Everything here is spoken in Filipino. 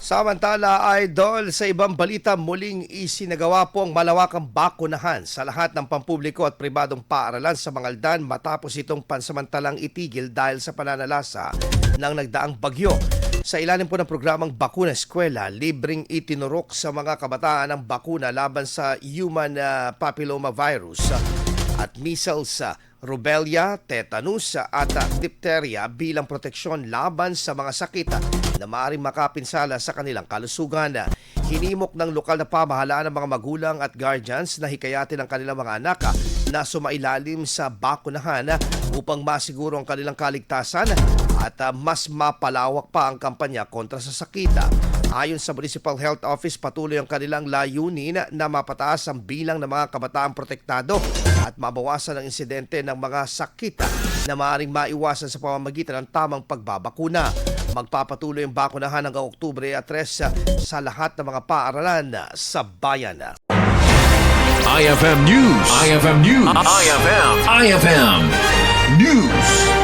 Samantala, Idol, sa ibang balita, muling isinagawa po ang malawakang bakunahan sa lahat ng pampubliko at pribadong paaralan sa Mangaldan matapos itong pansamantalang itigil dahil sa pananalasa ng nagdaang bagyo. Sa ilalim po ng programang Bakuna Eskwela, libreng itinurok sa mga kabataan ang bakuna laban sa human papillomavirus at measles, rubella, tetanus at diphtheria bilang proteksyon laban sa mga sakit na maaaring makapinsala sa kanilang kalusugan. Hinimok ng lokal na pamahalaan ng mga magulang at guardians na hikayatin ang kanilang mga anak na sumailalim sa bakunahan upang masiguro ang kanilang kaligtasan at mas mapalawak pa ang kampanya kontra sa sakit. Ayon sa Municipal Health Office, patuloy ang kanilang layunin na mapataas ang bilang ng mga kabataang protektado at mabawasan ang insidente ng mga sakit na maaaring maiwasan sa pamamagitan ng tamang pagbabakuna. Magpapatuloy ang bakunahan hanggang Oktubre 3 sa lahat ng mga paaralan sa bayan. IFM News. IFM News. IFM News.